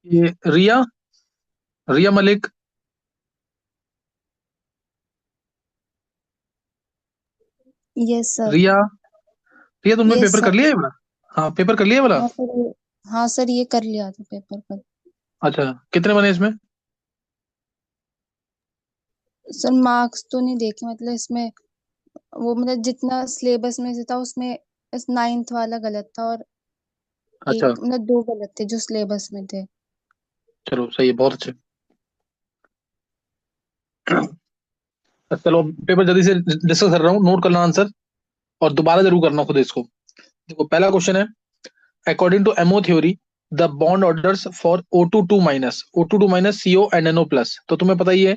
ये Riya, Riya Malik. Yes sir. Riya, Riya तुमने yes paper कर सर। लिया है वाला? हाँ पेपर कर लिया है वाला। हाँ सर हाँ सर, ये कर लिया था पेपर पर। अच्छा, कितने बने इसमें? सर मार्क्स तो नहीं देखे, मतलब इसमें वो मतलब जितना सिलेबस में से था उसमें इस नाइन्थ वाला गलत था, और अच्छा, एक मतलब दो गलत थे जो सिलेबस में थे। चलो सही है, बहुत अच्छे। चलो पेपर जल्दी से डिस्कस कर रहा हूँ, नोट करना आंसर और दोबारा जरूर करना खुद इसको। देखो पहला क्वेश्चन है, according to MO theory the bond orders for O22 minus CO and NO plus. तो तुम्हें पता ही है,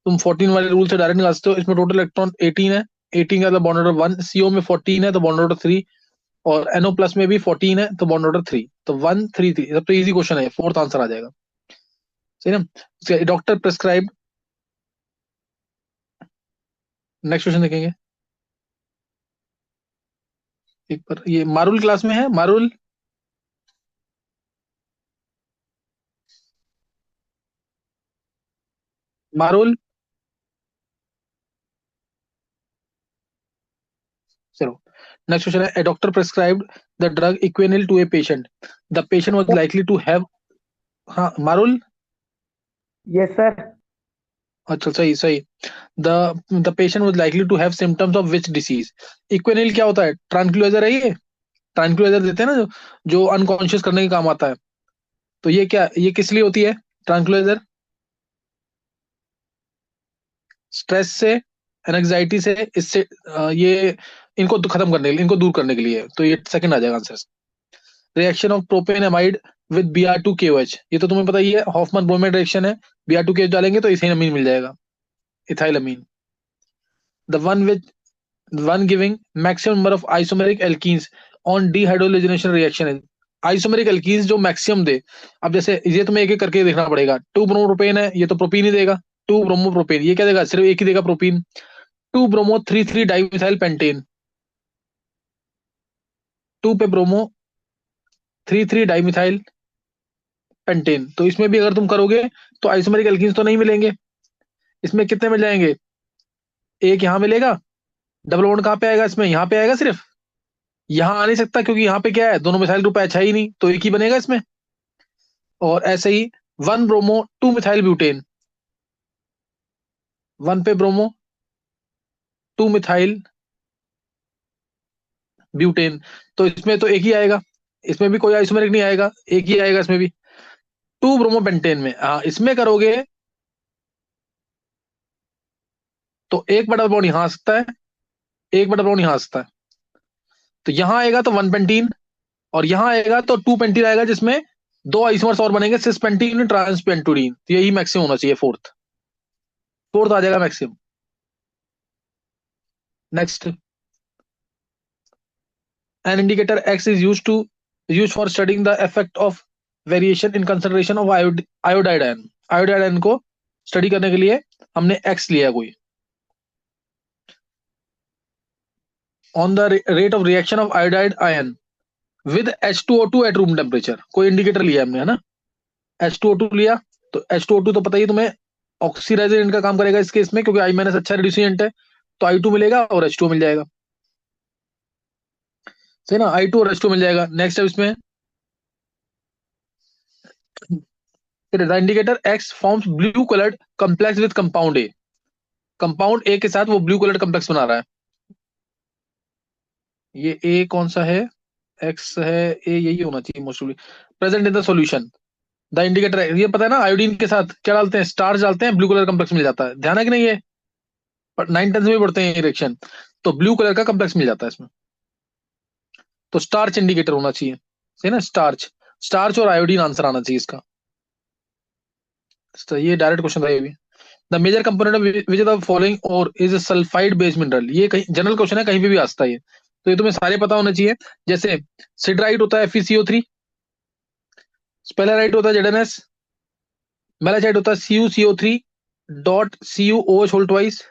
तुम 14 वाले रूल से डायरेक्ट निकाल सकते हो। इसमें टोटल इलेक्ट्रॉन 18 है, 18 का तो बॉन्ड ऑर्डर 1, CO में 14 है तो बॉन्ड ऑर्डर 3, और NO प्लस में भी 14 है तो बॉन्ड ऑर्डर 3। तो 1 3 3 सबसे इजी क्वेश्चन है, फोर्थ आंसर आ जाएगा। सही ना? Doctor prescribe. नेक्स्ट क्वेश्चन देखेंगे। एक बार ये मारुल क्लास में है, मारुल। मारुल, चलो नेक्स्ट क्वेश्चन है, a doctor prescribed the drug Equanil to a patient, the patient was likely to have. हाँ मारुल। Yes sir. अच्छा सही सही। The the patient was likely to have symptoms of which disease. Equanil क्या होता है? Tranquilliser है ये। ट्रैंक्विलाइजर देते हैं ना, जो जो अनकॉन्शियस करने के काम आता है। तो ये क्या, ये किस लिए होती है ट्रैंक्विलाइजर? स्ट्रेस से, एनजाइटी से, इससे ये इनको तो खत्म करने के लिए, इनको दूर करने के लिए। तो ये सेकंड आ जाएगा answer. Reaction of propanamide with Br2KOH, ये तो तुम्हें पता ही है, हॉफमैन बोलमैन रिएक्शन है। Br2KOH डालेंगे तो इथेनमीन मिल जाएगा, ethylamine. The one which one giving maximum number of isomeric alkenes on dehydrogenation reaction है। आइसोमेरिक एल्कीन्स जो मैक्सिमम दे। अब जैसे ये तुम्हें एक एक करके देखना पड़ेगा। टू ब्रोमोप्रोपेन है, ये तो प्रोपीन ही देगा। टू ब्रोमोप्रोपेन ये क्या देगा? सिर्फ एक ही देगा, propene. Two bromo three three dimethyl pentane, two पे bromo three three dimethyl pentane. तो इसमें भी अगर तुम करोगे तो आइसोमेरिक एल्कीन्स तो नहीं मिलेंगे। इसमें कितने मिल जाएंगे? एक यहाँ मिलेगा। डबल बॉन्ड कहाँ पे आएगा इसमें? यहाँ पे आएगा सिर्फ। यहाँ आ नहीं सकता क्योंकि यहाँ पे क्या है, दोनों मिथाइल ग्रुप अच्छा ही नहीं, तो एक ही बनेगा इसमें। और ऐसे ही one bromo two methyl butane, one पे ब्रोमो टू मिथाइल ब्यूटेन। तो इसमें तो एक ही आएगा, इसमें भी कोई आइसोमेरिक नहीं आएगा, एक ही आएगा इसमें भी। टू ब्रोमो पेंटेन में, हाँ इसमें करोगे तो एक बड़ा बॉन्ड यहाँ आ सकता है, एक बड़ा बॉन्ड यहाँ आ सकता है। तो यहाँ आएगा तो वन पेंटीन, और यहाँ आएगा तो टू पेंटीन आएगा, जिसमें दो आइसोमर्स और बनेंगे, सिस पेंटीन ट्रांस पेंटुडीन। तो यही मैक्सिमम होना चाहिए, फोर्थ। फोर्थ आ जाएगा maximum. Next, an indicator x is use for studying the effect of variation in concentration of iodide ion. Iodide ion को स्टडी करने के लिए हमने एक्स लिया कोई, on the rate of reaction of iodide ion with H2O2 at room temperature. कोई indicator लिया हमने, है ना? H2O2 लिया। तो H2O2 तो पता ही है तुम्हें, ऑक्सीडाइजर का काम करेगा इस केस में, क्योंकि I- अच्छा रिड्यूसेंट है। तो I2 मिलेगा और H2O मिल जाएगा। सही ना, I2 और H2O मिल जाएगा। नेक्स्ट है इसमें, the indicator x forms blue coloured complex with compound A. Compound A के साथ वो ब्लू कलर्ड कम्प्लेक्स बना रहा है। ये ए कौन सा है? एक्स है, ए यही होना चाहिए mostly. Present in the solution, the indicator, ये पता है ना, आयोडीन के साथ क्या डालते हैं? स्टार्च डालते हैं, ब्लू कलर कम्प्लेक्स मिल जाता है। ध्यान है कि नहीं? ये नाइन टेंथ में भी पढ़ते हैं रिएक्शन। तो ब्लू कलर का कम्प्लेक्स मिल जाता है इसमें। तो स्टार्च इंडिकेटर होना चाहिए। सही ना, स्टार्च। स्टार्च और आयोडीन आंसर आना चाहिए इसका। तो ये डायरेक्ट क्वेश्चन था ये भी। The major component of which of following ore is sulphide based mineral. ये कहीं जनरल क्वेश्चन है, कहीं पे भी आ सकता है ये। तो ये तुम्हें सारे पता होने चाहिए। जैसे सिडराइट होता है FeCO3, स्पेलराइट होता है ZnS, मेलाचाइट होता है CuCO3 dot CuOH whole twice,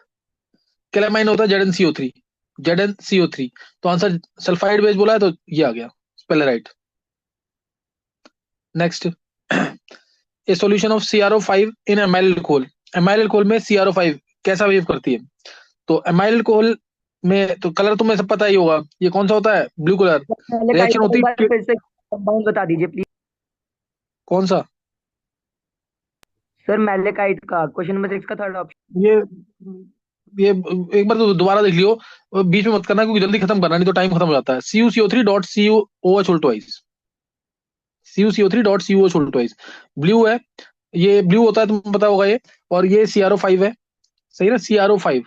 calamine होता है ZnCO3, ZnCO3। तो आंसर सल्फाइड बेस बोला है तो ये आ गया, sphalerite. Next, a solution of CrO5 in amyl alcohol. Amyl alcohol में CrO5 कैसा बिहेव करती है? तो एमाइल अल्कोहल में तो कलर तुम्हें सब पता ही होगा, ये कौन सा होता है? Blue colour. मैलेकाइट रिएक्शन का होती एक बार है फिर से कंपाउंड बता दीजिए प्लीज। कौन सा? सर मैलेकाइट का क्वेश्चन नंबर 6 का थर्ड ऑप्शन। ये एक बार तो दोबारा देख लियो, बीच में मत करना क्योंकि जल्दी खत्म करना, नहीं तो टाइम खत्म हो जाता है। CuCO3 dot CuOH whole twice. CuCO3 dot CuOH whole twice blue है, ये ब्लू होता है, तुम्हें पता होगा ये। और ये CrO5 है, सही ना? CrO5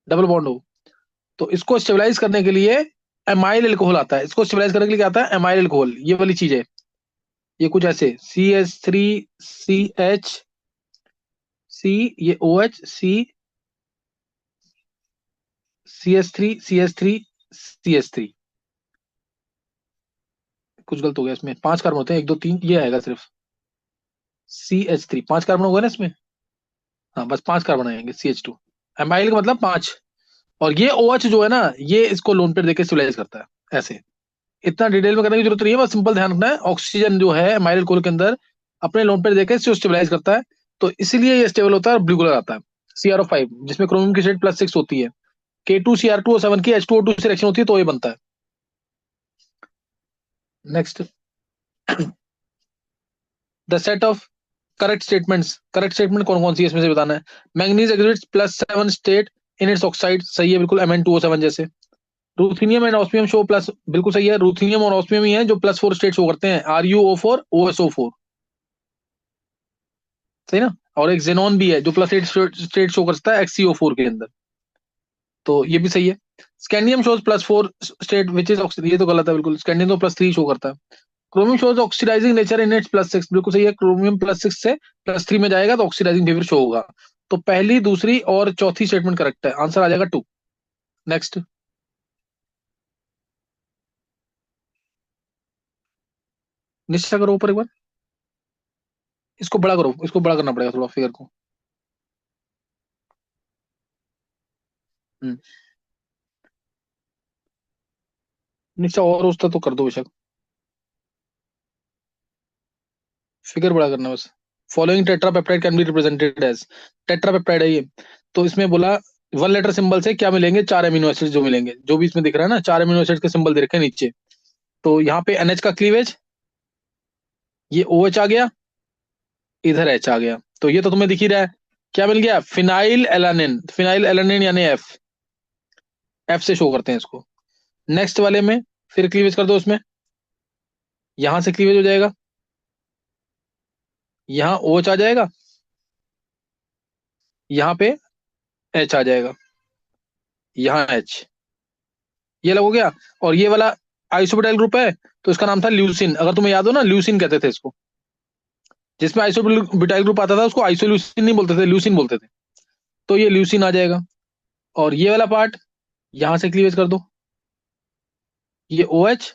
डबल बॉन्ड हो, तो इसको स्टेबलाइज करने के लिए एमाइल अल्कोहल आता है। इसको स्टेबलाइज करने के लिए क्या आता है? एमाइल अल्कोहल, ये वाली चीज है। ये कुछ ऐसे CH3CH, ये OH, CH3 कुछ गलत हो गया इसमें, 5 कार्बन होते हैं, 1 2 3 ये आएगा सिर्फ। CH3 5 कार्बन हो गए ना इसमें, हाँ बस 5 कार्बन आएंगे। CH2 एमाइल का मतलब 5। और ये OH जो है ना, ये इसको लोन पेयर देके स्टेबलाइज करता है ऐसे। इतना डिटेल में करने की जरूरत नहीं है, बस सिंपल ध्यान रखना है ऑक्सीजन जो है एमाइल अल्कोहल के अंदर अपने लोन पेयर देके इसको स्टेबलाइज करता है, तो इसलिए ये स्टेबल होता है और ब्लू कलर आता है। CrO5 जिसमें क्रोमियम की स्टेट +6 होती है, K2Cr2O7 की H2O2 से रिएक्शन होती है तो ये बनता है। Next, the set of correct statements. Correct statement कौन कौन सी है इसमें से बताना है। Manganese exhibits +7 state in its oxide, सही है बिल्कुल, Mn2O7 जैसे। रूथीनियम एंड ऑस्मियम शो प्लस, बिल्कुल सही है, रूथीनियम और ऑस्मियम ही है जो +4 स्टेट शो करते हैं, RuO4 OSO4, सही ना। और एक जेनॉन भी है जो +8 स्टेट शो करता है XCO4 के अंदर, तो ये भी सही है। Scandium shows +4 state which is, ये तो गलत है बिल्कुल, स्कैंडियम तो +3 शो करता है। Chromium shows oxidising nature in its +6, बिल्कुल सही है, क्रोमियम +6 से +3 में जाएगा तो ऑक्सीडाइजिंग बिहेवियर शो होगा। तो पहली, दूसरी और चौथी स्टेटमेंट करेक्ट है, आंसर आ जाएगा 2। नेक्स्ट, निश्चय करो ऊपर एक बार, इसको बड़ा करो, इसको बड़ा करना पड़ेगा थोड़ा फिगर को। हम्म, निश्चय और उसका तो कर दो बेशक, फिगर बड़ा करना बस। Following tetrapeptide can be represented as, tetrapeptide है ये, तो इसमें बोला 1 लेटर सिंबल से क्या मिलेंगे? 4 अमीनो एसिड जो मिलेंगे, जो भी इसमें दिख रहा है ना, 4 अमीनो एसिड के सिंबल दे रखे हैं नीचे। तो यहाँ पे NH का क्लीवेज, ये OH आ गया, इधर H आ गया, तो ये तो तुम्हें दिख ही रहा है। क्या मिल गया? फिनाइल एलानिन, फिनाइल एलानिन यानी F से शो करते हैं इसको। नेक्स्ट वाले में फिर क्लीवेज कर दो उसमें, यहां से क्लीवेज हो जाएगा, यहाँ OH आ जाएगा, यहाँ पे H आ जाएगा, यहाँ H, ये लग हो गया। और ये वाला आइसोब्यूटाइल ग्रुप है, तो इसका नाम था ल्यूसिन, अगर तुम्हें याद हो ना, ल्यूसिन कहते थे इसको। जिसमें आइसोब्यूटाइल ग्रुप आता था उसको आइसोल्यूसिन नहीं बोलते थे, ल्यूसिन बोलते थे, तो ये ल्यूसिन आ जाएगा। और ये वाला पार्ट यहां से क्लीवेज कर दो, ये OH,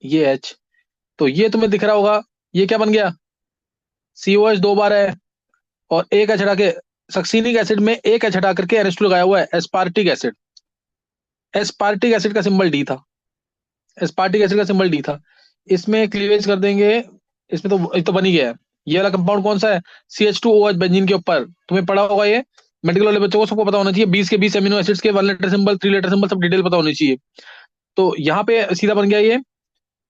ये H, तो ये तुम्हें दिख रहा होगा, ये क्या बन गया? COH 2 बार है, और एक H हटा के, सक्सीनिक एसिड में एक H हटा करके NH2 लगाया हुआ है, एस्पार्टिक एसिड। एस्पार्टिक एसिड का सिंबल D था, एस्पार्टिक एसिड का सिंबल D था। इसमें क्लीवेज कर देंगे, इसमें तो बन ही गया है। ये वाला कंपाउंड कौन सा है? CH2OH बेंजीन के ऊपर, तुम्हें पढ़ा होगा ये, मेडिकल वाले बच्चों को सबको पता होना चाहिए, 20 के 20 अमीनो एसिड्स के 1 लेटर सिंबल, 3 लेटर सिंबल सब डिटेल पता होनी चाहिए। तो यहाँ पे सीधा बन गया ये,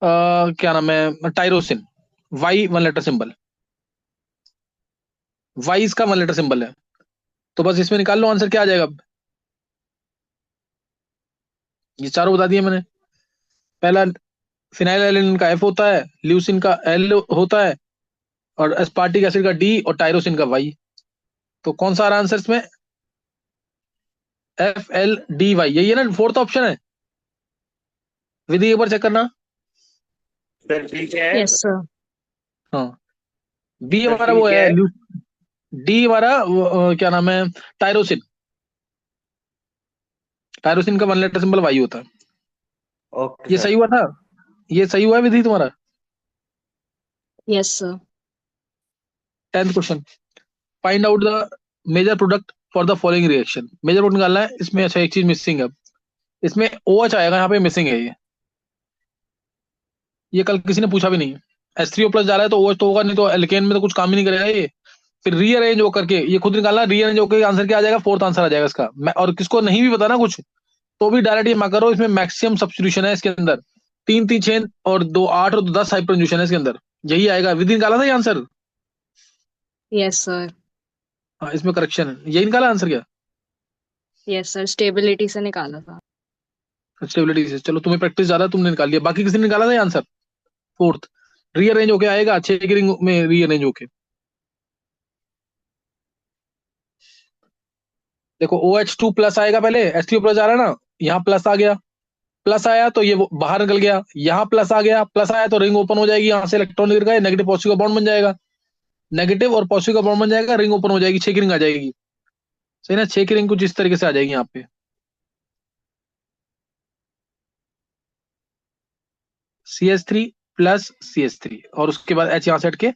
क्या नाम है, tyrosine, Y 1 letter symbol, Y इसका 1 लेटर सिंबल है। तो बस इसमें निकाल लो आंसर, क्या आ जाएगा अब? ये चारों बता दिए मैंने। पहला, फिनाइल का F होता है, ल्यूसिन का L होता है, और एस्पार्टिक एसिड का D, और टायरोसिन का Y। तो कौन सा आ रहा आंसर इसमें? FLDY, यही है ना, फोर्थ ऑप्शन है। विधि एक बार चेक करना। सर ठीक है। Yes sir. हाँ, बी सर हमारा वो ठीक है, है। डी हमारा क्या नाम है, टायरोसिन। टायरोसिन का 1 लेटर सिंबल वाई होता है। ओके ये सर। सही हुआ था, ये सही हुआ है विधि तुम्हारा। Yes sir. 10th question, find out the major product for the following reaction. Major product निकालना है इसमें। अच्छा, एक चीज मिसिंग है, इसमें OH आएगा, यहाँ पे मिसिंग है ये कल किसी ने पूछा भी नहीं है। H3O प्लस जा रहा है तो OH तो होगा नहीं, तो एल्केन में तो कुछ काम ही नहीं करेगा ये। फिर रीअरेंज होकर के ये खुद निकालना, रीअरेंज होकर आंसर क्या आ जाएगा, फोर्थ आंसर आ जाएगा इसका। और किसको नहीं भी पता ना कुछ, तो भी डायरेक्ट ये करो, इसमें मैक्सिमम सब्स्टिट्यूशन है इसके अंदर, 3 3 6 और 2 8 और 10 हाइपरकंजुगेशन है इसके अंदर, यही आएगा। विद निकाला था ये आंसर। Yes, sir. हाँ, इसमें करेक्शन है, यही निकाला आंसर क्या, Yes, sir. Stability से निकाला था। स्टेबिलिटी से। चलो तुम्हें प्रैक्टिस ज्यादा है, तुमने निकाल लिया, बाकी किसी ने निकाला था ये आंसर। फोर्थ रीअरेंज होके आएगा, 6 की रिंग में रीअरेंज होके। देखो OH2 प्लस आएगा, पहले H3O प्लस आ रहा है ना, यहाँ प्लस आ गया, प्लस आया तो ये बाहर निकल गया, यहाँ प्लस आ गया, प्लस आया तो रिंग ओपन हो जाएगी, यहाँ से इलेक्ट्रॉन गिर गए, नेगेटिव पॉजिटिव का बॉन्ड बन जाएगा, नेगेटिव और पॉजिटिव का बॉन्ड बन जाएगा, रिंग ओपन हो जाएगी, 6 की रिंग आ जाएगी। सही ना, 6 की रिंग कुछ इस तरीके से आ जाएगी यहाँ पे, CH3 प्लस CH3, और उसके बाद H यहाँ से हट के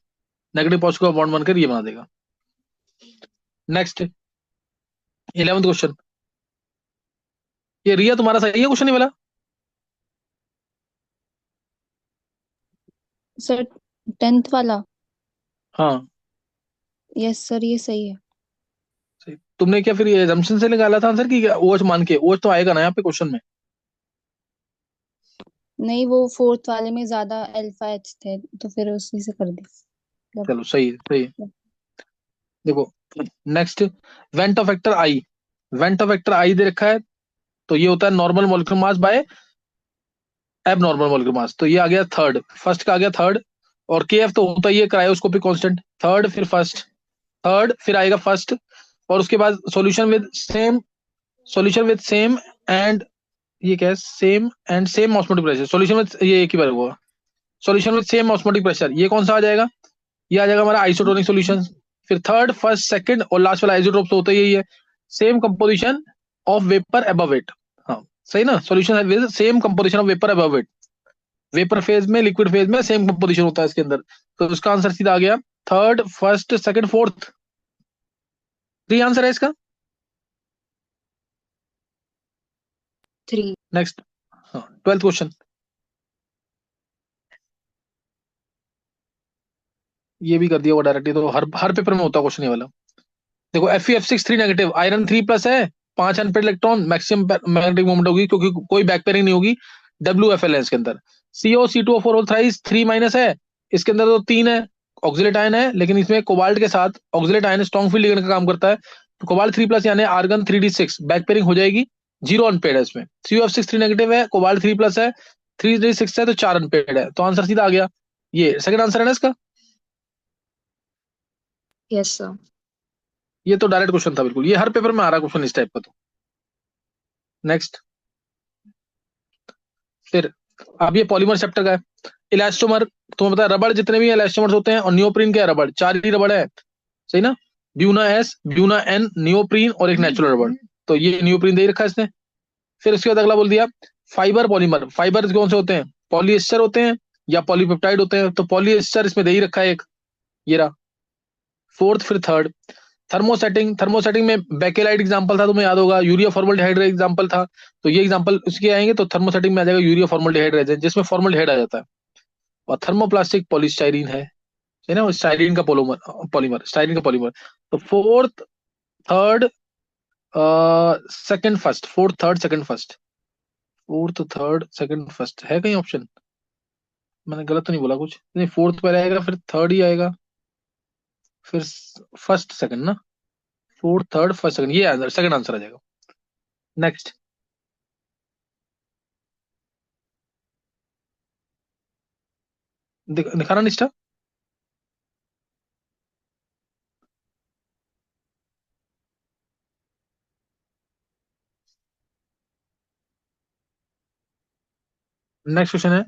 नेगेटिव पॉजिटिव का बॉन्ड बनकर ये बना देगा। नेक्स्ट 11th क्वेश्चन, ये रिया तुम्हारा सही है क्वेश्चन ये वाला? सर 10th वाला? हाँ यस सर, ये सही है। सही। तुमने क्या फिर ये assumption से निकाला था आंसर की क्या, OH मान के? OH तो आएगा ना यहाँ पे क्वेश्चन में। नहीं, वो 4th वाले में ज्यादा अल्फा एच थे तो फिर उसी से कर दी मतलब। चलो सही है, सही है। देखो next, van't Hoff factor i, van't Hoff factor i दे रखा है, तो ये होता है normal molecular mass by abnormal molecular mass, तो ये आ गया थर्ड, फर्स्ट का आ गया थर्ड, और KF तो होता ही है क्रायोस्कोपिक कांस्टेंट, थर्ड फिर फर्स्ट, थर्ड फिर आएगा फर्स्ट, और उसके बाद solution with same, solution with same and, ये क्या है, same and same osmotic pressure, solution with, ये एक ही बार हुआ, solution with same osmotic pressure, ये कौन सा आ जाएगा, ये आ जाएगा हमारा आइसोटोनिक सॉल्यूशन। फिर थर्ड फर्स्ट सेकंड और लास्ट वाला आइसोटोप तो होता ही यही है, same composition of vapour above it. हाँ सही ना, solution with same composition of vapour above it, vapour phase में लिक्विड फेज में सेम कंपोजिशन होता है इसके अंदर, तो इसका आंसर सीधा आ गया third first second fourth, three answer है इसका। 3. नेक्स्ट, हाँ 12th क्वेश्चन, ये भी कर दिया हुआ डायरेक्टली, तो हर हर पेपर में होता है क्वेश्चन ये वाला। देखो FeF6 3 नेगेटिव, आयरन 3 प्लस है, 5 unpaired electron, maximum magnetic moment होगी क्योंकि कोई बैक पेयरिंग नहीं होगी, WFL है इसके अंदर। CO C2O4 whole thrice 3 minus है, इसके अंदर तो 3 है, ऑक्सिलेट आयन है, लेकिन इसमें कोबाल्ट के साथ oxalate ion strong field ligand का काम करता है, तो कोबाल्ट 3 प्लस यानी आर्गन 3D6 बैक पेयरिंग हो जाएगी, 0 अनपेड है इसमें। COF6 3 नेगेटिव है, कोबाल्ट 3 प्लस है, 3D6 है, तो 4 अनपेड है, तो आंसर सीधा आ गया, ये सेकंड आंसर है ना इसका। Yes, sir. ये तो डायरेक्ट क्वेश्चन था बिल्कुल, ये हर पेपर में आ रहा क्वेश्चन इस टाइप का। तो नेक्स्ट, फिर अब ये पॉलीमर चैप्टर का है, इलास्टोमर, तुम्हें पता है रबड़ जितने भी इलास्टोमर्स होते हैं, और नियोप्रीन क्या है, रबड़ 4 ही रबड़ है, सही ना, Buena S, Buena N, neoprene और एक नेचुरल रबड़, तो ये नियोप्रीन दे ही रखा है इसने। फिर उसके बाद अगला बोल दिया फाइबर पॉलीमर, फाइबर कौन से होते हैं, पॉलीएस्टर होते हैं या पॉलीपेप्टाइड होते हैं, तो पॉलीएस्टर इसमें दे ही रखा है एक, ये रहा फोर्थ। फिर थर्ड, थर्मोसेटिंग, थर्मोसेटिंग में बेकेलाइट एग्जांपल था, तुम्हें याद होगा, यूरिया फॉर्मल्डिहाइड एग्जांपल था, तो ये एग्जांपल उसके आएंगे, तो थर्मोसेटिंग में आ जाएगा यूरिया फॉर्मल्डिहाइड रेजेंट, जिसमें फॉर्मल्डिहाइड आ जाता है। और थर्मोप्लास्टिक पॉलीस्टाइरीन है ना, स्टाइरीन का पॉलीमर, पॉलीमर स्टाइरीन का पॉलीमर। तो fourth third second first, fourth third second first, fourth third second first है कहीं ऑप्शन, मैंने गलत तो नहीं बोला कुछ, नहीं फोर्थ पहले आएगा फिर थर्ड ही आएगा, फिर फर्स्ट सेकंड ना, फोर्थ थर्ड फर्स्ट सेकंड, ये आंसर सेकंड आंसर आ जाएगा। नेक्स्ट, दिखाना निष्ठा, नेक्स्ट क्वेश्चन है,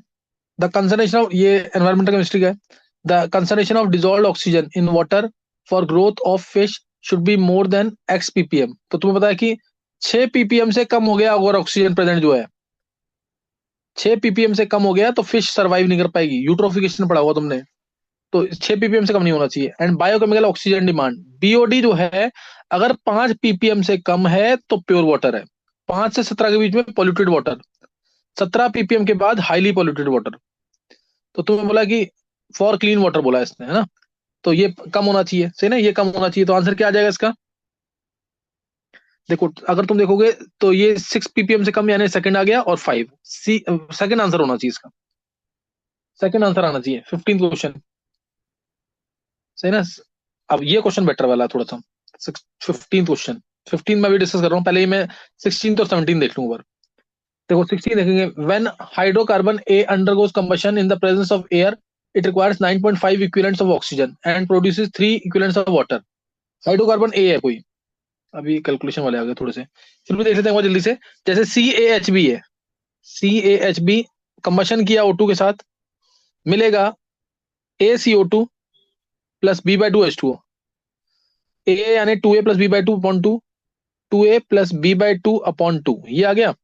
द कंसर्वेशन ऑफ, ये एनवायरमेंटल केमिस्ट्री का है, the conservation of dissolved oxygen in water for growth of fish should be more than X ppm, तो तुम्हें पता है कि 6 ppm से कम हो गया अगर ऑक्सीजन प्रेजेंट जो है, 6 ppm से कम हो गया तो फिश सरवाइव नहीं कर पाएगी, यूट्रोफिकेशन पढ़ा हुआ तुमने, तो 6 ppm से कम नहीं होना चाहिए। And biochemical oxygen demand BOD जो है, अगर 5 ppm से कम है तो प्योर वाटर है, 5 से 17 के बीच में पॉल्यूटेड वाटर, 17 ppm के बाद हाईली पॉल्यूटेड वाटर। तो तुम्हें बोला कि फॉर क्लीन वाटर बोला इसने, है ना, तो ये कम होना चाहिए, सही ना, ये कम होना चाहिए, तो आंसर क्या आ जाएगा इसका? देखो अगर तुम देखोगे तो ये 6 ppm से कम, यानी सेकंड आ गया, और 5 सी सेकंड आंसर होना चाहिए इसका, सेकंड आंसर आना चाहिए 15 क्वेश्चन, सही ना। अब ये क्वेश्चन बेटर वाला है थोड़ा सा, 15 क्वेश्चन, 15 में भी डिस्कस कर रहा हूँ, पहले ही मैं 16 और 17 देख लूँ एक बार। देखो 16 देखेंगे, when hydrocarbon A undergoes combustion in the presence of air it requires 9.5 equivalents of oxygen and produces 3 equivalents of water. Hydrocarbon A है कोई, अभी कैलकुलेशन वाले आ गए थोड़े से, फिर भी देख लेते हैं बहुत जल्दी से। जैसे CaHb है, CaHb कंबशन किया O2 के साथ, मिलेगा ACO2 प्लस B/2H2O, ए यानी 2A plus B/2/2, 2A plus B/2/2, ये आ गया।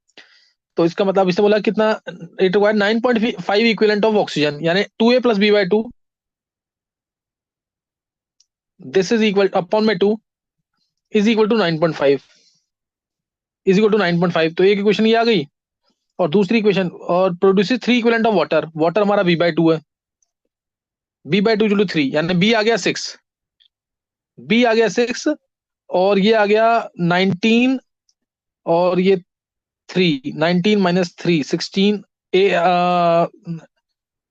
तो इसका मतलब इसने बोला कितना, it require 9.5 equivalent of oxygen, यानी 2A plus B/2, this is equal upon में 2 is equal to 9.5, is equal to 9.5, तो एक इक्वेशन ये आ गई। और दूसरी इक्वेशन, और produces 3 equivalent of water, water हमारा B/2 है, B/2 × 3, यानी बी आ गया 6, बी आ गया 6, और ये आ गया 19, और ये 3, 19 माइनस 3 16, ए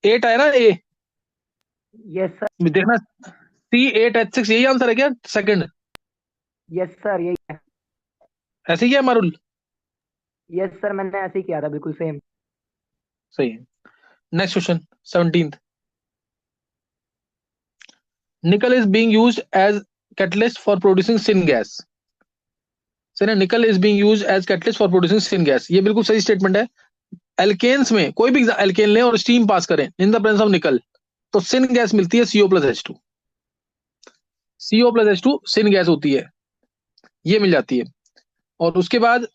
8 आया ना, ए यस सर, देखना, C8H6, यही आंसर है क्या सेकंड? यस सर, यही है। ऐसे ही है मारुल? यस सर, मैंने ऐसे ही किया था, बिल्कुल सेम। सही है। Next question 17th, nickel is being used as catalyst for producing syn gas, सही ना, nickel is being used as catalyst for producing syn gas, ये बिल्कुल सही स्टेटमेंट है। एल्केन्स में कोई भी एल्केन लें और स्टीम पास करें इन द प्रेजेंस ऑफ निकल, तो सिन गैस मिलती है CO+H2, CO+H2 सिन गैस होती है, ये मिल जाती है। और उसके बाद,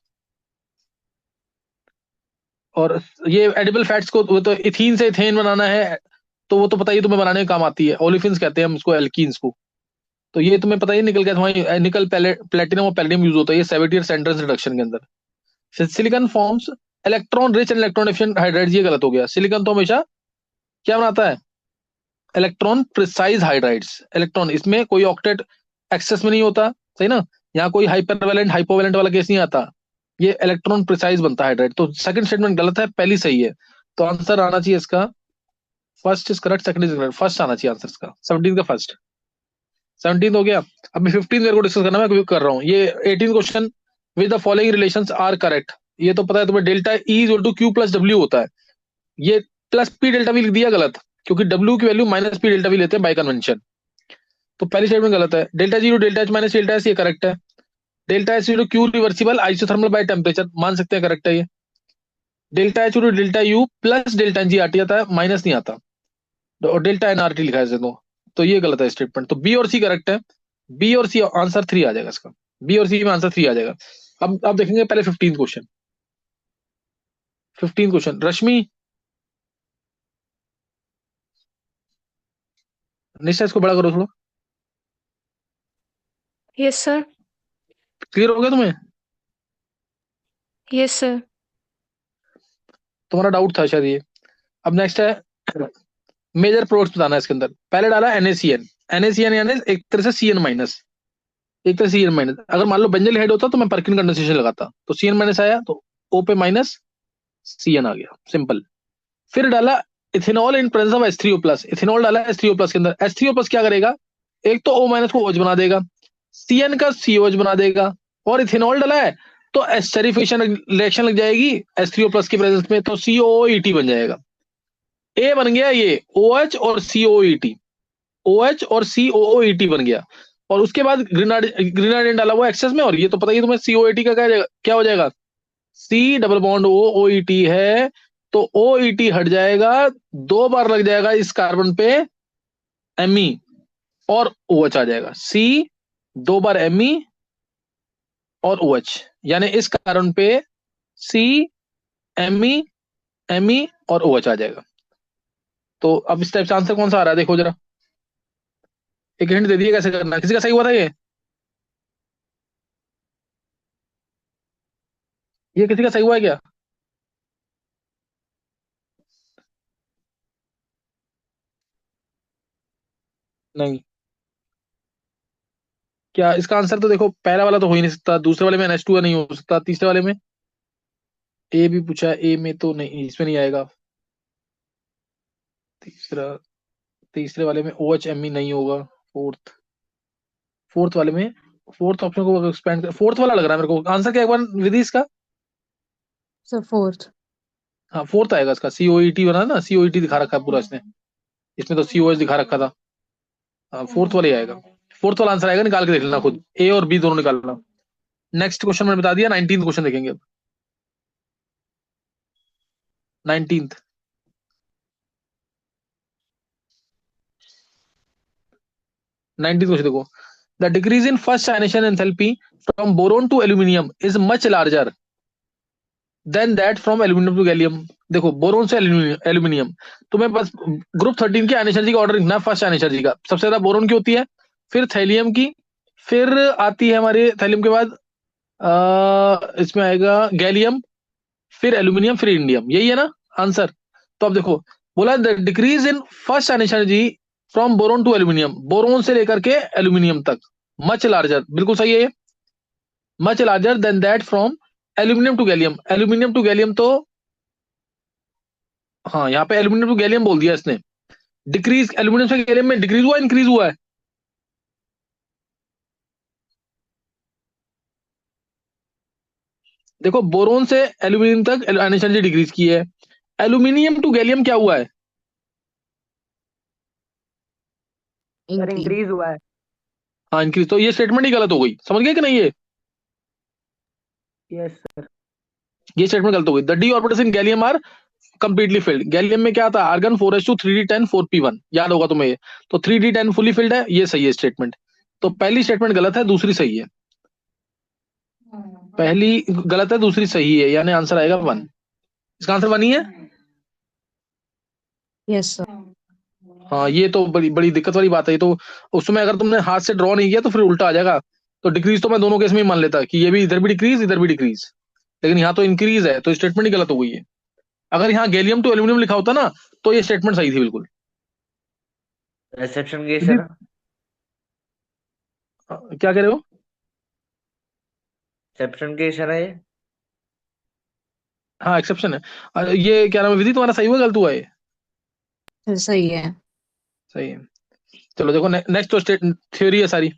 और ये एडिबल फैट्स को, वो तो इथीन से इथेन बनाना है, तो वो तो पता ही तुम्हें, बनाने में काम आती है, ओलिफिन्स कहते हैं हम उसको, एल्कीन्स को, तो ये तुम्हें पता ही, निकल गया तुम्हारी, निकल प्लेटिनम और पैलेडियम यूज होता है ये सेवेटियर सेंट्रल रिडक्शन के अंदर। Silicon forms electron rich and electron efficient hydrides, ये गलत हो गया, सिलिकॉन तो हमेशा क्या बनाता है, इलेक्ट्रॉन प्रिसाइज हाइड्राइड्स, इलेक्ट्रॉन इसमें कोई ऑक्टेट एक्सेस में नहीं होता, सही ना, यहाँ कोई हाइपरवैलेंट हाइपोवैलेंट वाला केस नहीं आता, ये इलेक्ट्रॉन प्रिसाइज बनता है हाइड्राइड, तो सेकंड स्टेटमेंट गलत है, पहली सही है, तो आंसर आना चाहिए इसका, first is correct, second is correct, first आना चाहिए आंसर इसका, 17 का फर्स्ट, 17 हो गया। अब 15 मेरे को डिस्कस करना, मैं कर रहा हूँ ये 18 question, with the following relations are correct, ये तो पता है तुम्हें, delta E is to Q+W होता है, ये प्लस P डेल्टा V लिख दिया गलत, क्योंकि W की value minus P delta V लेते हैं बाय कन्वेंशन, तो पहली स्टेटमेंट गलत है। Delta G delta H minus delta S, ये करेक्ट है। Delta S Q reversible isothermal by temperature, मान सकते हैं करेक्ट है ये। Delta H delta U plus delta NG आता है, माइनस नहीं आता, और डेल्टा NRT लिखा है इसे, तो ये गलत है स्टेटमेंट, तो बी और सी करेक्ट है, बी और सी आंसर 3 आ जाएगा इसका, बी और सी में आंसर 3 आ जाएगा। अब देखेंगे पहले 15 क्वेश्चन, 15 क्वेश्चन, रश्मि निश्चय इसको बड़ा करो थोड़ा, यस सर। क्लियर हो गया तुम्हें? Yes sir. तुम्हारा डाउट था शायद ये। अब नेक्स्ट है, मेजर प्रोडक्ट्स बताना है इसके अंदर, पहले डाला NaCN, NaCN यानी एक तरह से CN माइनस, एक तरह से CN माइनस, अगर मान लो बेंजल हेड होता तो मैं परकिन कंडेंसेशन लगाता, तो CN माइनस आया, तो O पे माइनस CN आ गया, सिंपल। फिर डाला ethanol in presence of H3O+, ethanol डाला H3O+ के अंदर, H3O+ क्या करेगा, एक तो O माइनस को OH बना देगा, CN का COH बना देगा, और इथेनॉल डाला है तो एस्टरिफिकेशन रिएक्शन लग जाएगी H3O+ के प्रेजेंस में, तो COOET बन जाएगा, ए बन गया ये OH और COET, OH और COOET बन गया। और उसके बाद ग्रेनाडिन डाला हुआ एक्सेस में, और ये तो पता ही तुम्हें COAT का क्या हो जाएगा, C डबल बॉन्ड OOET है, तो OET हट जाएगा, 2 बार लग जाएगा इस कार्बन पे Me, और OH आ जाएगा, C 2 बार Me और OH, यानी इस कार्बन पे C Me Me और OH आ जाएगा। तो अब इस टाइप से आंसर कौन सा आ रहा है, देखो जरा, एक हिंट दे दिए कैसे करना, किसी का सही हुआ था ये किसी का सही हुआ है क्या? नहीं। क्या इसका आंसर? तो देखो, पहला वाला तो हो ही नहीं सकता, दूसरे वाले में NH2 नहीं हो सकता, तीसरे वाले में ए भी पूछा, ए में तो नहीं, इसमें नहीं आएगा। तीसरा, तीसरे वाले में OHMe नहीं होगा। फोर्थ, फोर्थ वाले में, फोर्थ ऑप्शन को एक्सपेंड कर, फोर्थ वाला लग रहा है मेरे को। आंसर क्या, एक बार विधि इसका? Sir fourth. हाँ, फोर्थ आएगा इसका। COET बना ना, COET दिखा रखा है पूरा इसने, इसमें तो COS दिखा रखा था। हाँ, फोर्थ वाला ही आएगा। फोर्थ वाला आंसर आएगा, निकाल के देख लेना खुद, ए और बी दोनों निकालना। नेक्स्ट क्वेश्चन मैंने बता दिया, 19th क्वेश्चन देखेंगे अब। 19th, 19th क्वेश्चन देखो। The decrease in first ionisation enthalpy from boron to aluminium is much larger than that from aluminium to gallium. देखो, बोरोन से एल्यूमिनियम, तुम्हें बस ग्रुप 13 के आयन एनर्जी का ऑर्डर लिखना है। फर्स्ट आयन एनर्जी का सबसे ज्यादा बोरोन की होती है, फिर थैलियम की, फिर आती है हमारे थैलियम के बाद इसमें आएगा गैलियम, फिर एल्यूमिनियम, फिर इंडियम। यही है ना आंसर? तो अब देखो, बोला the decrease in first ion energy from boron to aluminium, boron से लेकर के एल्यूमिनियम तक, मच लार्जर, बिल्कुल सही है ये। Much larger than that from aluminium to gallium. Aluminium to gallium तो, हाँ, यहाँ पे एल्यूमिनियम टू गैलियम बोल दिया इसने। डिक्रीज एल्यूमिनियम से गैलियम में डिक्रीज हुआ, इंक्रीज हुआ है? देखो, बोरोन से एल्यूमिनियम तक एनर्जी डिक्रीज की है, एल्यूमिनियम टू गैलियम क्या हुआ है? Sir increase. इंक्रीज हुआ है। हाँ, इंक्रीज। तो ये स्टेटमेंट ही गलत हो गई, समझ गए कि नहीं? Yes sir. ये स्टेटमेंट गलत हो गई। The d orbitals in gallium are completely filled. Gallium में क्या था? आर्गन 4s2 3d10 4p1, याद होगा तुम्हें ये। तो 3d10 फुली फिल्ड है, ये सही है स्टेटमेंट। तो पहली स्टेटमेंट गलत है, दूसरी सही है। पहली गलत है, दूसरी सही है, यानी आंसर आएगा 1। इसका आंसर 1 ही है। Yes sir. हाँ, ये तो बड़ी बड़ी दिक्कत वाली बात है ये तो। उसमें अगर तुमने हाथ से ड्रॉ नहीं किया तो फिर उल्टा आ जाएगा। तो डिक्रीज तो मैं दोनों केस में ही मान लेता कि ये भी, इधर भी डिक्रीज, इधर भी डिक्रीज, लेकिन यहाँ तो इंक्रीज है, तो स्टेटमेंट ही गलत हो गई है। अगर यहाँ गैलियम टू एल्यूमिनियम लिखा होता ना, तो ये स्टेटमेंट सही थी बिल्कुल। रिसेप्शन केस है दीदी, ना? क्या कह रहे हो? रिसेप्शन केस है ना ये? हाँ, एक्सेप्शन है। ये क्या नाम है, विधि तुम्हारा सही हुआ गलत हुआ है? सर सही है। सही है। चलो देखो, नेक्स्ट तो स्टेट थ्योरी है सारी।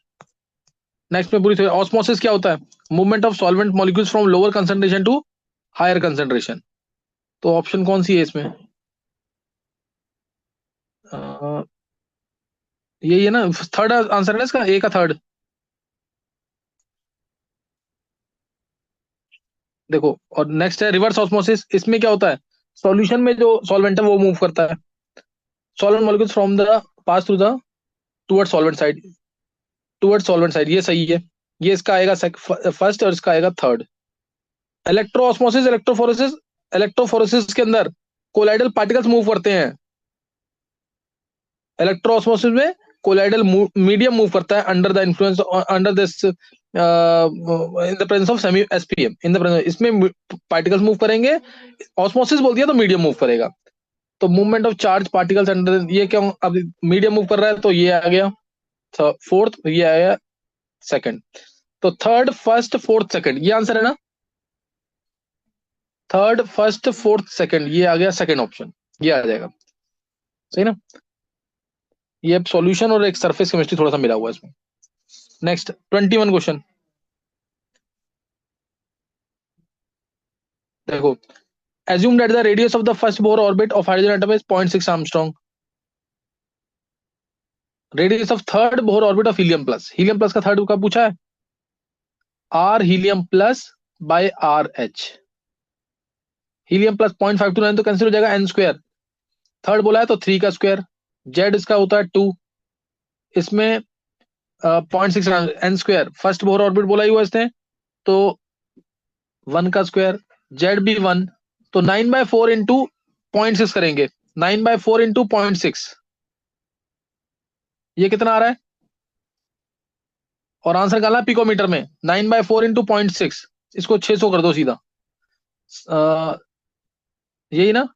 नेक्स्ट में पूरी थ्योरी। ऑस्मोसिस क्या होता है? Movement of solvent molecules from lower concentration to higher concentration. तो ऑप्शन कौन सी है इसमें? अ, यही है ना, थर्ड आंसर है ना इसका, ए का थर्ड। देखो, और नेक्स्ट है रिवर्स ऑस्मोसिस। इसमें क्या होता है? सॉल्यूशन में जो सॉल्वेंट है वो मूव करता है solvent molecules from the pass through the toward solvent side, toward solvent side. ये सही है। ये इसका आएगा फर्स्ट, और इसका आएगा third. Electro osmosis, electrophoresis, electrophoresis के अंदर कोलाइडल पार्टिकल्स मूव करते हैं। इलेक्ट्रो ऑस्मोसिस में कोलाइडल मीडियम मूव करता है under the influence, under this in the presence of semi SPM, in the presence, इसमें पार्टिकल्स मूव करेंगे। ऑस्मोसिस बोल दिया तो मीडियम मूव करेगा। तो movement of charge particles under, ये क्या, अब मीडियम मूव कर रहा है, तो ये आ गया फोर्थ, ये आया सेकंड। तो थर्ड, फर्स्ट, फोर्थ, सेकंड, ये आंसर है ना? थर्ड, फर्स्ट, फोर्थ, सेकंड, ये आ गया सेकंड ऑप्शन, ये आ जाएगा। सही ना? ये सॉल्यूशन और एक सरफेस केमिस्ट्री थोड़ा सा मिला हुआ है इसमें। नेक्स्ट 21 क्वेश्चन देखो। assume that the radius of the first Bohr orbit of hydrogen atom is 0.6 Armstrong. Radius of third Bohr orbit of helium plus, helium plus का थर्ड का पूछा है, R helium plus by RH। Helium plus 0.529 तो cancel हो जाएगा, n square. Third बोला है तो 3 का स्क्वायर। जेड इसका होता है 2, इसमें 0.6 n square. First Bohr orbit बोला ही हुआ इसने, तो 1 का स्क्वायर। जेड भी 1, तो 9/4 इंटू 0.6 करेंगे। 9/4 इंटू 0.6, ये कितना आ रहा है? और आंसर निकालना पिकोमीटर में। 9/4 इंटू 0.6, इसको 600 कर दो सीधा। यही ना?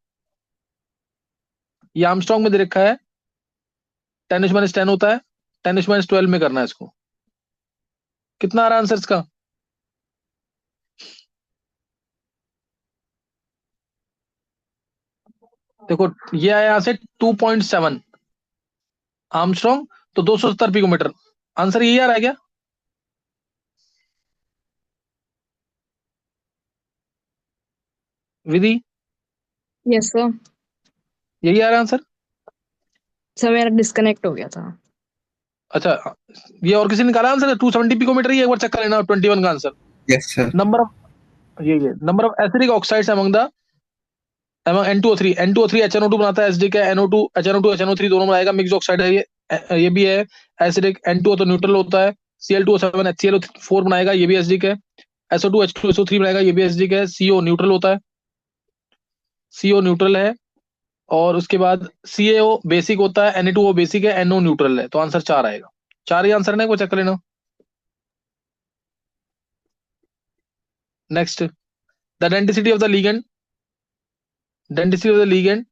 ये आर्मस्ट्रांग में दे रखा है, 10⁻10 होता है, 10⁻12 में करना है इसको। कितना आ रहा है आंसर इसका? देखो ये आया यहां से 2.7 आर्मस्ट्रॉन्ग, तो 270 पिकोमीटर। आंसर यही आ रहा है क्या? विधि, यस सर। यही आ रहा है आंसर? सर मेरा डिस्कनेक्ट हो गया था। अच्छा, ये और किसी ने निकाला आंसर? 270 पिकोमीटर ही एक बार चेक कर लेना। 21 का answer. Yes sir. Number of ये number of acidic oxides among the N2O3 N2O3 HNO2 बनाता है, एसिडिक है। NO2 HNO2 HNO3 दोनों बनाएगा, मिक्स ऑक्साइड है ये भी है एसिडिक। N2O तो न्यूट्रल होता है। Cl2O7 HClO4 बनाएगा, ये भी एसिडिक है। SO2 H2SO3 बनाएगा, ये भी एसिडिक है। CO न्यूट्रल होता है, CO न्यूट्रल है। और उसके बाद CaO बेसिक होता है, Na2O बेसिक है, NO न्यूट्रल है। तो आंसर 4 आएगा। 4 ही आंसर है, को चेक कर लेना। Next, the density of the ligand, density of the ligand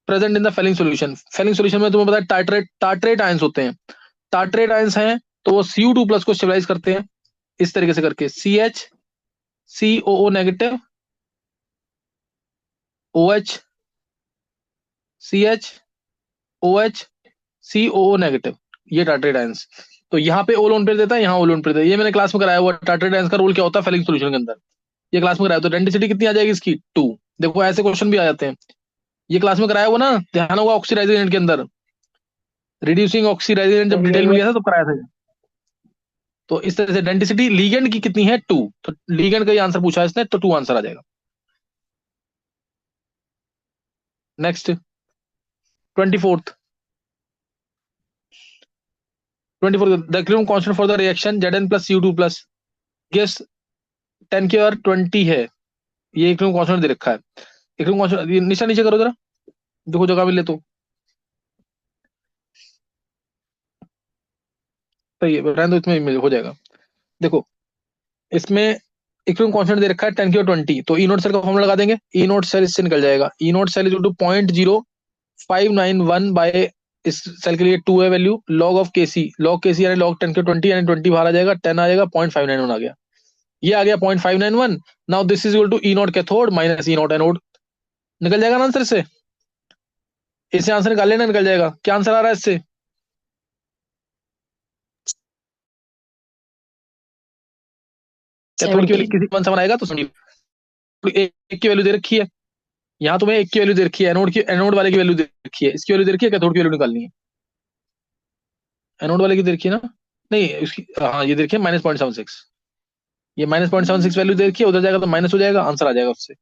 present in the Fehling solution. Fehling solution में तुम्हें पता है टार्ट्रेट आयंस होते हैं। टार्ट्रेट आयंस हैं तो वो Cu2 प्लस को स्टेबलाइज करते हैं इस तरीके से करके, CH COO negative, OH CH OH COO negative, ये टार्ट्रेट आयंस। तो यहाँ पे ओ लोन पेयर देता है, यहाँ ओ लोन पेयर देता है। ये मैंने क्लास में कराया हुआ टार्ट्रेट आयंस का रोल क्या होता है फेलिंग सॉल्यूशन के अंदर, ये क्लास में कराया। तो डेंसिटी कितनी आ जाएगी इसकी? 2। देखो ऐसे क्वेश्चन भी आ जाते हैं, ये क्लास में कराया हुआ ना, ध्यान होगा ऑक्सीडाइजिंग एजेंट के अंदर, रिड्यूसिंग ऑक्सीडाइजिंग एजेंट जब डिटेल में लिया था तो कराया था। तो इस तरह से डेंसिटी लीगेंड की कितनी है? 2। तो लीगेंड का ही आंसर पूछा है इसने, तो 2 आंसर आ जाएगा। Next 24th the equilibrium constant for the reaction Zn plus Cu2 plus gas 10⁻20 है। ये इक्विलिब्रियम कांस्टेंट दे रखा है। इक्विलिब्रियम कांस्टेंट नीचे नीचे करो जरा, देखो जगह मिले तो सही है, रहने दो, इसमें हो जाएगा। देखो इसमें इक्विलिब्रियम कांस्टेंट दे रखा है 10⁻20, तो ई नोट सेल का फॉर्मूला लगा देंगे। ई नोट सेल इससे निकल जाएगा, E naught cell is to 0.0591 by, इस सेल के लिए 2 है वैल्यू, log ऑफ केसी यानी log 10⁻20 यानी 20 बाहर आ जाएगा, 10 आ जाएगा, 0.591 आ गया। ये आ गया 0.591। Now this is equal to E naught cathode minus E naught anode. निकल जाएगा ना आंसर से? इससे आंसर निकाल लेना, निकल जाएगा। क्या आंसर आ रहा है इससे? कैथोड की वैल्यू 17। किसी वन से बनाएगा तो एक की वैल्यू दे रखी है, यहाँ तुम्हें एक की वैल्यू दे रखी है, एनोड की, एनोड वाले की वैल्यू दे रखी है, इसकी वैल्यू दे रखी है, कैथोड की वैल्यू निकालनी है। एनोड वाले की दे रखी है ना, नहीं उसकी, हाँ ये दे रखी है -0.76। ये -0.76 वैल्यू दे रखी है, उधर जाएगा तो माइनस हो जाएगा, आंसर आ जाएगा उससे।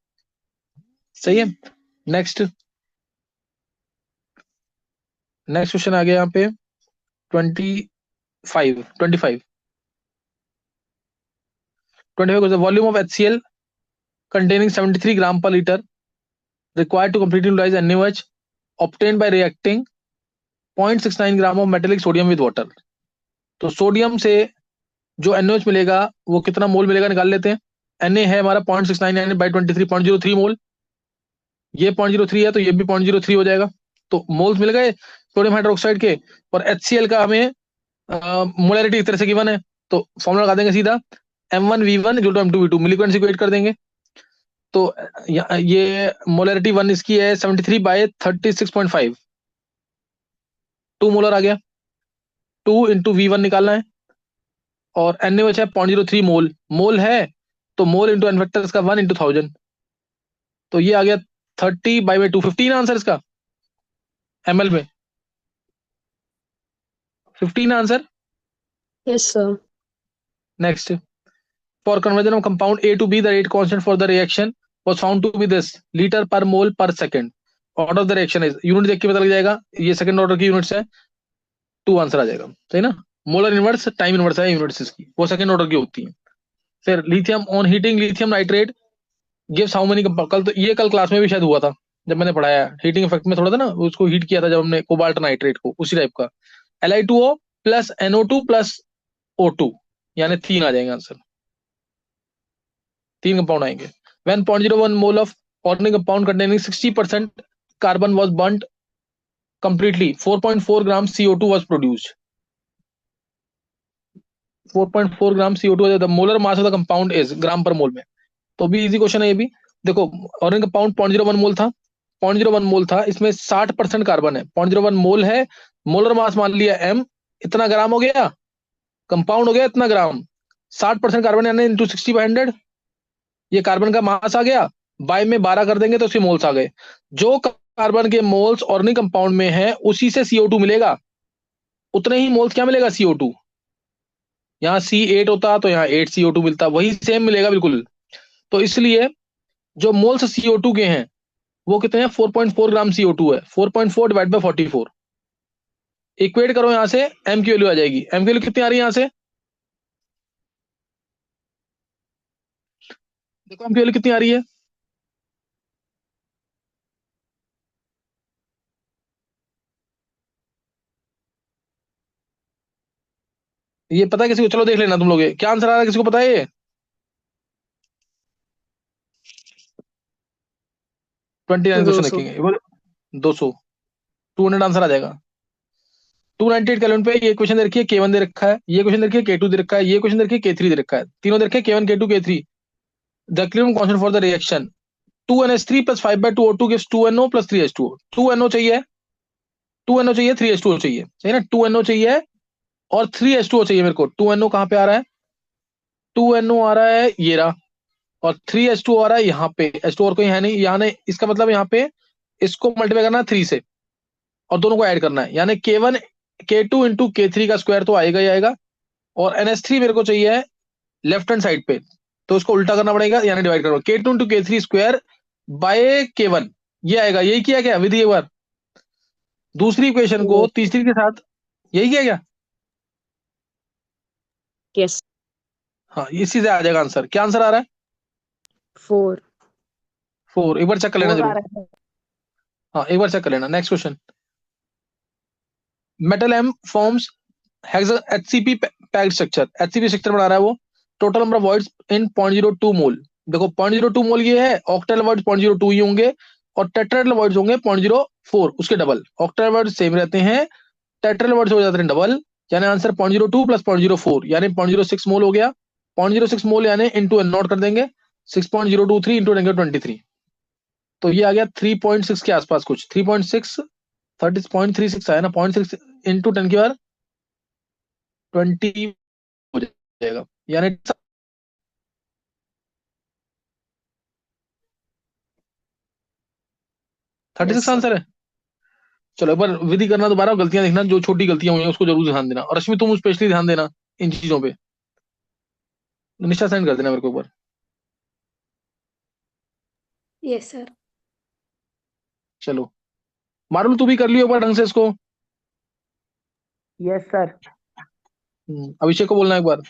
सही है। नेक्स्ट नेक्स्ट क्वेश्चन आ गया यहाँ पे 25 volume of HCl containing 73 gram per liter required to completely neutralize NaOH obtained by reacting 0.69 gram of metallic sodium with water. तो सोडियम से जो NaOH मिलेगा वो कितना मोल मिलेगा निकाल लेते हैं। Na है हमारा 0.69 यानी बाई 23 0.03 मोल, ये 0.03 है तो ये भी 0.03 हो जाएगा। तो मोल्स मिल गए सोडियम हाइड्रोक्साइड के। और HCl का हमें मोलैरिटी इस तरह से गिवन है, तो फॉर्मूला लगा देंगे सीधा, M1V1 M2V2 मिलीक्वेंट से इक्वेट कर देंगे। तो ये मोलैरिटी 1 इसकी है 73 बाय 36.5, 2 मोलर आ गया। 2 इंटू V1 निकालना है, और NaOH है 0.03 मोल, मोल है तो मोल इंटू एन फैक्टर इसका 1 इंटू 1000, तो ये आ गया 30/215 आंसर इसका ml में 15 answer. Yes sir. Next, for conversion of compound A to B the rate constant for the reaction was found to be this liter per mole per second. Order of the reaction is, unit देख के पता लग जाएगा, ये second order की units है, 2 answer आ जाएगा। सही ना। मोलर इनवर्स टाइम इनवर्स है यूनिट्स इसकी, वो सेकंड ऑर्डर की होती है। फिर lithium on heating lithium nitrate gives how many, कल तो ये कल क्लास में भी शायद हुआ था जब मैंने पढ़ाया, हीटिंग इफेक्ट में थोड़ा था ना, उसको हीट किया था जब हमने कोबाल्ट नाइट्रेट को, उसी टाइप का। Li2O plus NO2 plus O2 यानी 3 आ जाएंगे आंसर, 3 कंपाउंड आएंगे। When 0.01 mole of organic compound containing 60% carbon was burnt completely, 4.4 grams CO2 was produced. 4.4 gram CO2 the molar mass of the compound is gram per mole में। तो भी easy question है ये भी। देखो ऑर्गेनिक कंपाउंड 0.01 मोल था, 0.01 मोल था, इसमें 60% कार्बन है, 0.01 मोल है, मोलर मास मान लिया m, इतना ग्राम हो गया, कंपाउंड हो गया इतना ग्राम, 60% कार्बन यानी इंटू 60/100, ये कार्बन का मास आ गया, बाय में 12 कर देंगे तो उसके मोल्स आ गए। जो कार्बन के मोल्स ऑर्गेनिक कंपाउंड में है उसी से CO2 मिलेगा, उतने ही मोल्स क्या मिलेगा CO2। यहाँ C8 होता तो यहाँ 8 CO2 मिलता, वही सेम मिलेगा बिल्कुल। तो इसलिए जो मोल्स CO2 के हैं वो कितने हैं, 4.4 ग्राम CO2 है, 4.4 डिवाइड बाय 44, इक्वेट करो, यहां से m की वैल्यू आ जाएगी। m की वैल्यू कितनी आ रही है यहां से, देखो m की वैल्यू कितनी आ रही है, ये पता है किसी को, चलो देख लेना तुम लोग, ये क्या आंसर आ रहा है, किसी को पता है ये, 29 क्वेश्चन 200। देखेंगे, 200, 200 आंसर आ जाएगा। 298 केल्विन पे ये क्वेश्चन दे रखी है, K1 दे रखा है, ये क्वेश्चन दे रखी है K2 दे रखा है, ये क्वेश्चन दे रखी है K3 दे रखा है, तीनों दे रखे हैं K1 K2 K3। The equilibrium constant for the reaction 2NH3 + 5/2O2 gives 2NO + 3H2O। 2NO चाहिए, 2NO चाहिए, 3H2O चाहिए, सही ना, 2NO चाहिए और 3H2O चाहिए मेरे को। 2NO कहाँ पे आ रहा है, 2NO आ रहा है ये रहा, और 3H2O आ रहा है यहाँ पे, H2 और कोई है नहीं, यहाँ नहीं, इसका मतलब यहाँ पे इसको मल्टीप्लाई करना है 3 से और दोनों को ऐड करना है, यानी K1 K2 इंटू K3 का स्क्वायर तो आएगा ही आएगा, और NH3 मेरे को चाहिए लेफ्ट हैंड साइड पे, तो उसको उल्टा करना पड़ेगा, यानी डिवाइड करो, K2 into K3 square by K1, ये आएगा, यही किया क्या विधि, एक बार दूसरी इक्वेशन को तीसरी के साथ यही किया क्या, यस। हाँ इसी से आ जाएगा आंसर। क्या आंसर आ रहा है, 4। 4, एक बार चेक कर लेना 4 आ जरूर, रहा है। हाँ एक बार चेक कर लेना। Next question, metal M forms HCP packed structure, HCP structure बना रहा है वो, total number of voids in 0.02 मोल। देखो 0.02 मोल ये है, ऑक्टेल वर्ड्स 0.02 ही होंगे, और टेट्राहेड्रल वर्ड्स होंगे 0.04, उसके डबल, ऑक्टेल वर्ड्स सेम रहते हैं, टेट्राहेड्रल वर्ड्स हो जाते हैं डबल, यानी आंसर 0.02 + 0.04 यानी 0.06 मोल हो गया। 0.06 मोल यानी इंटू एन नॉट कर देंगे, 6.023 इंटू -23, तो ये आ गया 3.6 के आसपास कुछ, 3.6 30.36 आया ना, 0.6 इंटू 10 की पावर 20 हो जाएगा, यानी 36 यस सर। आंसर है। चलो एक बार विधि करना दोबारा, गलतियां देखना, जो छोटी गलतियां हुई हैं उसको जरूर ध्यान देना, और रश्मि तुम स्पेशली ध्यान देना इन चीजों पे, निशा सेंड कर देना मेरे को एक बार। Yes sir. चलो मारुल तू भी कर लियो एक बार ढंग से इसको, यस सर। अभिषेक को बोलना एक बार।